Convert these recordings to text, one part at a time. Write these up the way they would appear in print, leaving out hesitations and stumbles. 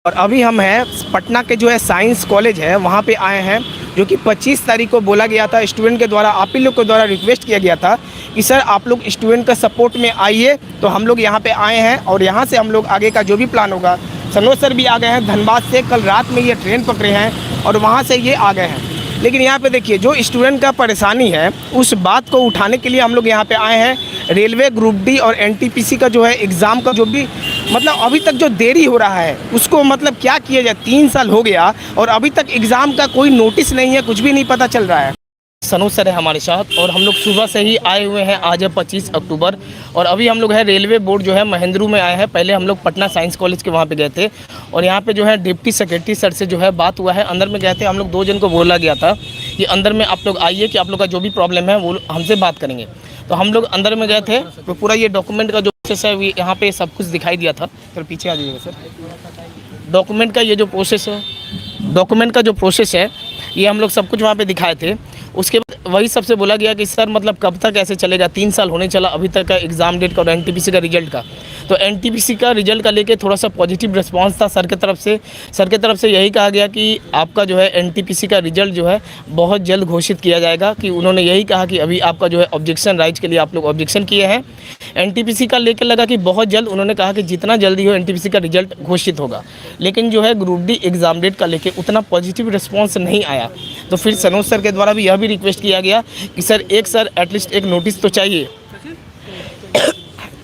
और अभी हम हैं पटना के जो है साइंस कॉलेज है वहाँ पे आए हैं, जो कि 25 तारीख को बोला गया था स्टूडेंट के द्वारा, आप ही लोग के द्वारा रिक्वेस्ट किया गया था कि सर आप लोग स्टूडेंट का सपोर्ट में आइए। तो हम लोग यहाँ पे आए हैं और यहाँ से हम लोग आगे का जो भी प्लान होगा, सनोज सर भी आ गए हैं धनबाद से, कल रात में ये ट्रेन पकड़े हैं और वहाँ से ये आ गए हैं। लेकिन यहाँ पे देखिए जो स्टूडेंट का परेशानी है उस बात को उठाने के लिए हम लोग यहाँ पे आए हैं। रेलवे ग्रुप डी और एनटीपीसी का जो है एग्ज़ाम का जो भी मतलब अभी तक जो देरी हो रहा है उसको मतलब क्या किया जाए, 3 साल हो गया और अभी तक एग्ज़ाम का कोई नोटिस नहीं है, कुछ भी नहीं पता चल रहा है। सनोज सर है हमारे साथ और हम लोग सुबह से ही आए हुए हैं। आज है 25 अक्टूबर और अभी हम लोग है रेलवे बोर्ड जो है महेंद्रू में आए हैं। पहले हम लोग पटना साइंस कॉलेज के वहाँ पे गए थे और यहाँ पे जो है डिप्टी सेक्रेटरी सर से जो है बात हुआ है। अंदर में गए थे, हम लोग 2 जन को बोला गया था कि अंदर में आप लोग आइए कि आप लोग का जो भी प्रॉब्लम है वो हमसे बात करेंगे। तो हम लोग अंदर में गए थे तो पूरा ये डॉक्यूमेंट का जो प्रोसेस है यहाँ पे सब कुछ दिखाई दिया था। फिर पीछे आ जाइएगा सर। डॉक्यूमेंट का ये जो प्रोसेस है, डॉक्यूमेंट का जो प्रोसेस है ये हम लोग सब कुछ वहाँ पे दिखाए थे। उसके बाद वही सबसे बोला गया कि सर मतलब कब तक ऐसे चलेगा, 3 साल होने चला अभी तक का एग्ज़ाम डेट का और एनटीपीसी का रिजल्ट का। तो एनटीपीसी का रिजल्ट का लेके थोड़ा सा पॉजिटिव रिस्पांस था सर के तरफ से। सर के तरफ से यही कहा गया कि आपका जो है एनटीपीसी का रिजल्ट जो है बहुत जल्द घोषित किया जाएगा। कि उन्होंने यही कहा कि अभी आपका जो है ऑब्जेक्शन राइज के लिए आप लोग ऑब्जेक्शन किए हैं। एनटीपीसी का लेकर लगा कि बहुत जल्द, उन्होंने कहा कि जितना जल्दी हो एनटीपीसी का रिजल्ट घोषित होगा। लेकिन जो है ग्रुप डी एग्ज़ाम डेट का लेके उतना पॉजिटिव रिस्पांस नहीं आया। तो फिर सनोज सर के द्वारा भी यह भी रिक्वेस्ट किया गया कि सर एटलीस्ट एक नोटिस तो चाहिए।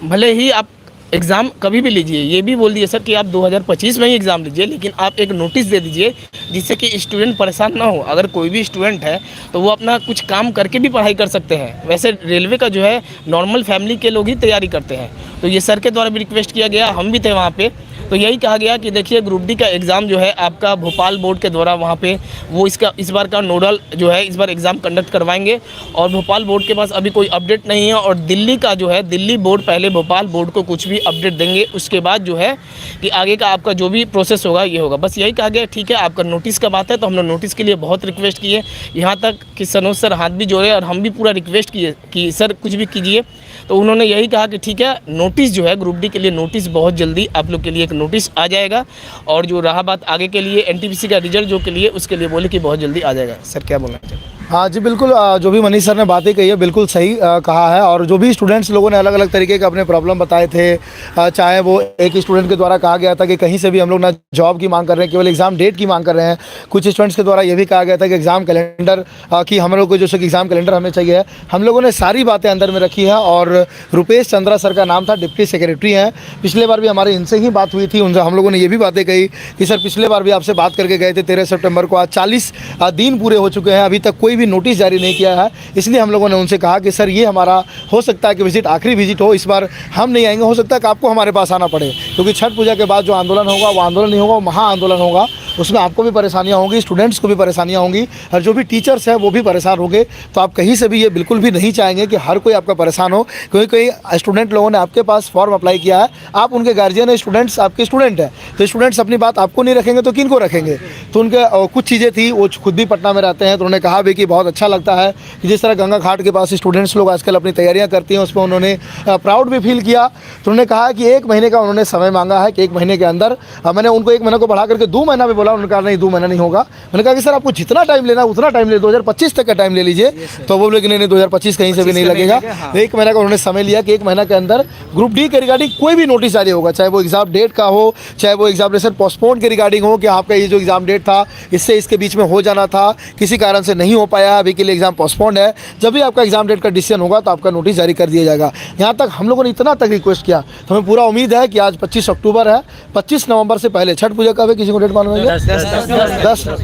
भले ही आप एग्ज़ाम कभी भी लीजिए, ये भी बोल दिए सर कि आप 2025 में ही एग्ज़ाम लीजिए, लेकिन आप एक नोटिस दे दीजिए जिससे कि स्टूडेंट परेशान ना हो। अगर कोई भी स्टूडेंट है तो वो अपना कुछ काम करके भी पढ़ाई कर सकते हैं। वैसे रेलवे का जो है नॉर्मल फैमिली के लोग ही तैयारी करते हैं। तो ये सर के द्वारा भी रिक्वेस्ट किया गया, हम भी थे वहाँ पे। तो यही कहा गया कि देखिए ग्रुप डी का एग्ज़ाम जो है आपका भोपाल बोर्ड के द्वारा वहाँ पे वो इस बार का नोडल जो है इस बार एग्ज़ाम कंडक्ट करवाएंगे और भोपाल बोर्ड के पास अभी कोई अपडेट नहीं है। और दिल्ली का जो है दिल्ली बोर्ड पहले भोपाल बोर्ड को कुछ भी अपडेट देंगे, उसके बाद जो है कि आगे का आपका जो भी प्रोसेस होगा ये होगा। बस यही कहा गया ठीक है आपका नोटिस का बात है। तो हम लोग नोटिस के लिए बहुत रिक्वेस्ट किए, यहाँ तक कि सनोज सर हाथ भी जोड़े और हम भी पूरा रिक्वेस्ट किए कि सर कुछ भी कीजिए। तो उन्होंने यही कहा कि ठीक है नोटिस जो है ग्रुप डी के लिए नोटिस बहुत जल्दी आप लोग के लिए एक नोटिस आ जाएगा। और जो रहा बात आगे के लिए एनटीपीसी का रिजल्ट जो के लिए, उसके लिए बोले कि बहुत जल्दी आ जाएगा। सर क्या बोलना चाहिए? हाँ जी बिल्कुल, जो भी मनीष सर ने बातें कही है बिल्कुल सही कहा है। और जो भी स्टूडेंट्स लोगों ने अलग अलग तरीके के अपने प्रॉब्लम बताए थे, चाहे वो एक स्टूडेंट के द्वारा कहा गया था कि कहीं से भी हम लोग ना जॉब की मांग कर रहे हैं, केवल एग्ज़ाम डेट की मांग कर रहे हैं। कुछ स्टूडेंट्स के द्वारा ये भी कहा गया था कि एग्ज़ाम कैलेंडर की हम लोग को जो एग्ज़ाम कैलेंडर हमें चाहिए है। हम लोगों ने सारी बातें अंदर में रखी है। और रुपेश चंद्रा सर का नाम था, डिप्टी सेक्रेटरी हैं। पिछले बार भी हमारे इनसे ही बात हुई थी, उनसे हम लोगों ने ये भी बातें कही कि सर पिछले बार भी आपसे बात करके गए थे 13 सितंबर को, आज 40 दिन पूरे हो चुके हैं, अभी तक कोई भी नोटिस जारी नहीं किया है। इसलिए हम लोगों ने उनसे कहा कि सर ये हमारा हो सकता है कि विजिट आखिरी विजिट हो, इस बार हम नहीं आएंगे, हो सकता है कि आपको हमारे पास आना पड़े, क्योंकि छठ पूजा के बाद जो आंदोलन होगा वो आंदोलन नहीं होगा, वो महा आंदोलन होगा। उसमें आपको भी परेशानियां होंगी, स्टूडेंट्स को भी परेशानियां होंगी और जो भी टीचर्स हैं वो भी परेशान होंगे। तो आप कहीं से भी ये बिल्कुल भी नहीं चाहेंगे कि हर कोई आपका परेशान हो, क्योंकि कई स्टूडेंट लोगों ने आपके पास फॉर्म अप्लाई किया है, आप उनके गार्जियन है, स्टूडेंट्स आपके स्टूडेंट हैं। तो स्टूडेंट्स अपनी बात आपको नहीं रखेंगे तो किन को रखेंगे? तो उनके कुछ चीज़ें थी, वो खुद भी पटना में रहते हैं, तो उन्होंने कहा भी कि बहुत अच्छा लगता है कि जिस तरह गंगा घाट के पास स्टूडेंट्स लोग आजकल अपनी तैयारियां करती हैं, उसमें उन्होंने प्राउड भी फील किया। तो उन्होंने कहा कि 1 महीने का उन्होंने समय मांगा है कि 1 महीने के अंदर, मैंने उनको 1 महीने को बढ़ा करके 2 महीना भी बोला, उन्होंने कहा नहीं 2 महीना नहीं होगा। मैंने कहा कि सर आपको जितना टाइम लेना उतना टाइम ले, 2025 तक का टाइम ले लीजिए। तो वो बोले कि नहीं 2025 कहीं से भी नहीं लगेगा। 1 महीना का उन्होंने समय लिया कि 1 महीना के अंदर ग्रुप डी के रिगार्डिंग कोई भी नोटिस जारी होगा, चाहे वो एग्जाम डेट का हो, चाहे वो एग्जामिनेशन पोस्टपोन के रिगार्डिंग हो कि आपका ये जो एग्जाम डेट था इससे इसके बीच में हो जाना था, किसी कारण से नहीं हो पाया, अभी के लिए एग्जाम पोस्टपोन है। जब भी आपका एग्जाम डेट का डिसीजन होगा तो आपका नोटिस जारी कर दिया जाएगा। यहाँ तक हम लोगों ने इतना तक रिक्वेस्ट किया, तो हमें पूरा उम्मीद है कि आज 25 अक्टूबर है, 25 नवंबर से पहले छठ पूजा कब है, किसी को डेट मालूम है?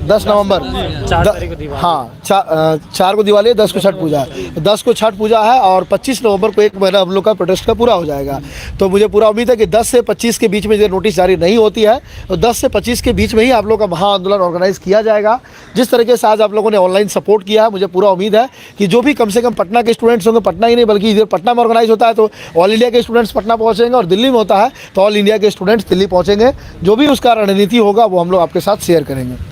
10 नवंबर, हाँ 4 को दिवाली, 10 को छठ पूजा है। 10 को छठ पूजा है और 25 नवंबर को 1 महीना हम लोग का प्रोटेस्ट का पूरा हो जाएगा। तो मुझे पूरा उम्मीद है कि 10 से 25 के बीच में जो नोटिस जारी नहीं होती है तो 10 से 25 के बीच में ही आप लोग का महा आंदोलन ऑर्गेनाइज किया जाएगा। जिस तरीके से आज आप लोगों ने ऑनलाइन सपोर्ट किया है, मुझे पूरा उम्मीद है कि जो भी कम से कम पटना के स्टूडेंट्स होंगे, पटना ही नहीं बल्कि इधर पटना में ऑर्गेनाइज होता है तो ऑल इंडिया के स्टूडेंट्स पटना पहुँचेंगे, और दिल्ली में होता है तो ऑल इंडिया के स्टूडेंट्स दिल्ली पहुँचेंगे। जो भी उसका रणनीति होगा वो हम लोग आपके साथ शेयर करेंगे।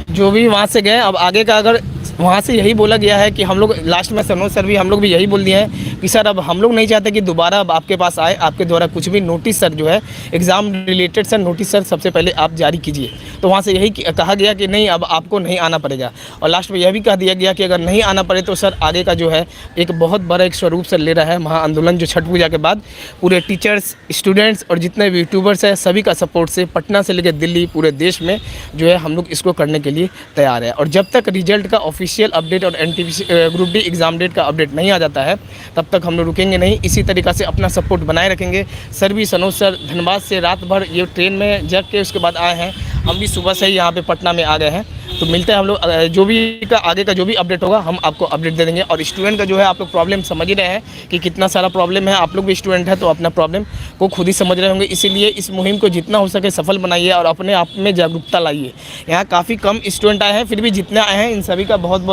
जो भी वहाँ से गए, अब आगे का अगर वहाँ से यही बोला गया है कि हम लोग लास्ट में सनोज सर भी हम लोग भी यही बोल दिए हैं कि सर अब हम लोग नहीं चाहते कि दोबारा अब आपके पास आए, आपके द्वारा कुछ भी नोटिस सर जो है exam related sir notice sir सबसे पहले आप जारी कीजिए। तो वहाँ से यही कहा गया कि नहीं अब आपको नहीं आना पड़ेगा, और लास्ट में यह भी कह दिया गया कि अगर नहीं आना पड़े तो सर आगे का जो है एक बहुत बड़ा एक स्वरूप सर ले रहा है महा आंदोलन, जो छठ पूजा के बाद पूरे टीचर्स, स्टूडेंट्स और जितने भी यूट्यूबर्स हैं सभी का सपोर्ट से पटना से लेकर दिल्ली पूरे देश में जो है हम लोग इसको करने के लिए तैयार है। और जब तक रिजल्ट का ऑफिशियल अपडेट और NTPC group D exam date का अपडेट नहीं आ जाता है तब तक हम लोग रुकेंगे नहीं, इसी तरीक़ा से अपना सपोर्ट बनाए रखेंगे। सर भी सनोज सर धनबाद से रात भर ये ट्रेन में जग के उसके बाद आए हैं, हम भी सुबह से ही यहाँ पे पटना में आ गए हैं। तो मिलते हैं हम लोग, जो भी आगे का जो भी अपडेट होगा हम आपको अपडेट दे देंगे। और स्टूडेंट का जो है आप लोग प्रॉब्लम समझ ही रहे हैं कि कितना सारा प्रॉब्लम है, आप लोग भी स्टूडेंट है तो अपना प्रॉब्लम को खुद ही समझ रहे होंगे, इसीलिए इस मुहिम को जितना हो सके सफल बनाइए और अपने आप में जागरूकता लाइए। यहाँ काफ़ी कम स्टूडेंट आए हैं, फिर भी जितने आए हैं इन सभी का बहुत बहुत